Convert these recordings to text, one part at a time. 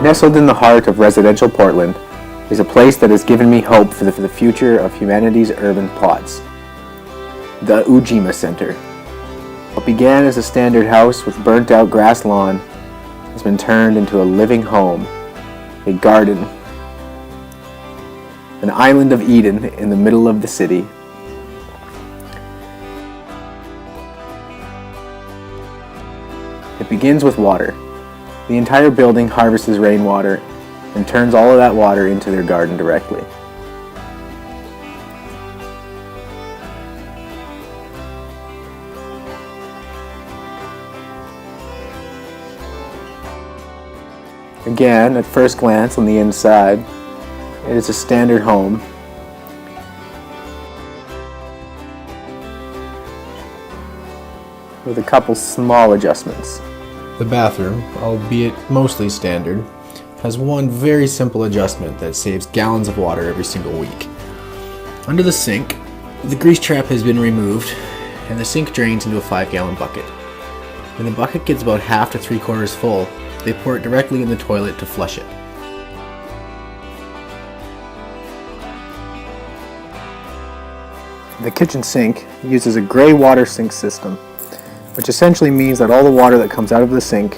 Nestled in the heart of residential Portland is a place that has given me hope for the future of humanity's urban plots. The UJIMA Centre. What began as a standard house with burnt-out grass lawn has been turned into a living home, a garden, an island of Eden in the middle of the city. It begins with water. The entire building harvests rainwater and turns all of that water into their garden directly. Again, at first glance on the inside, it is a standard home. With a couple small adjustments. The bathroom, albeit mostly standard, has one very simple adjustment that saves gallons of water every single week. Under the sink, the grease trap has been removed and the sink drains into a 5-gallon bucket. When the bucket gets about half to 3/4 full, they pour it directly in the toilet to flush it. The kitchen sink uses a gray water sink system, which essentially means that all the water that comes out of the sink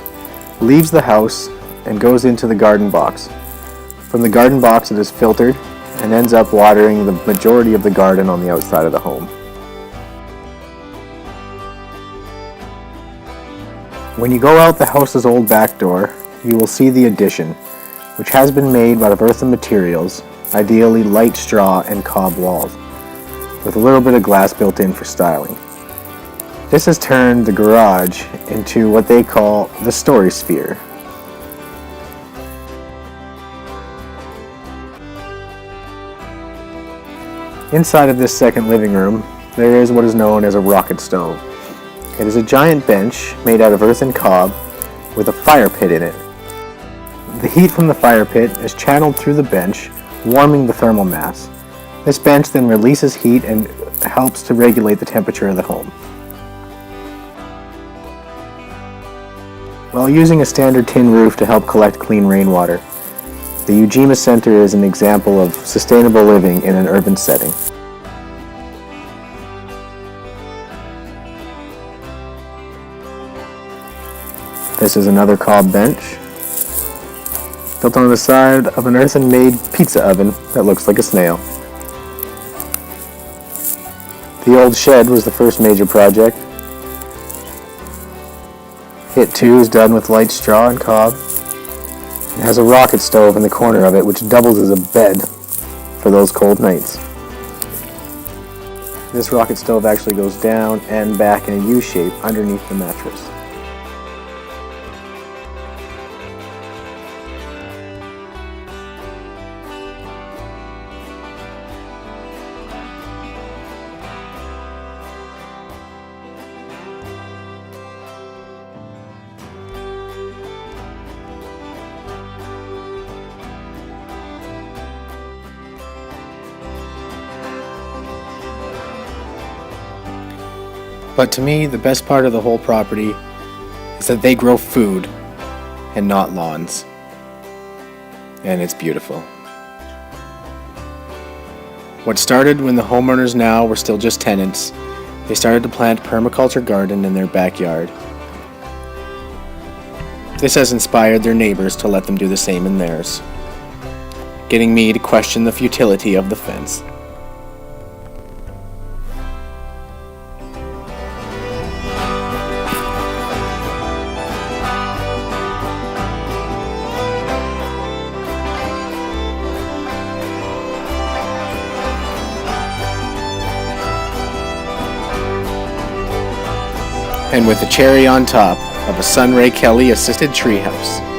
leaves the house and goes into the garden box. From the garden box it is filtered and ends up watering the majority of the garden on the outside of the home. When you go out the house's old back door, you will see the addition, which has been made out of earthen materials, ideally light straw and cob walls, with a little bit of glass built in for styling. This has turned the garage into what they call the story sphere. Inside of this second living room, there is what is known as a rocket stove. It is a giant bench made out of earthen cob with a fire pit in it. The heat from the fire pit is channeled through the bench, warming the thermal mass. This bench then releases heat and helps to regulate the temperature of the home. While using a standard tin roof to help collect clean rainwater, the UJIMA Centre is an example of sustainable living in an urban setting. This is another cob bench, built on the side of an earthen-made pizza oven that looks like a snail. The old shed was the first major project. It too is done with light straw and cob. It has a rocket stove in the corner of it which doubles as a bed for those cold nights. This rocket stove actually goes down and back in a U shape underneath the mattress. But to me, the best part of the whole property is that they grow food and not lawns. And it's beautiful. What started when the homeowners now were still just tenants, they started to plant permaculture garden in their backyard. This has inspired their neighbors to let them do the same in theirs, getting me to question the futility of the fence. And with the cherry on top of a Sunray Kelly assisted treehouse.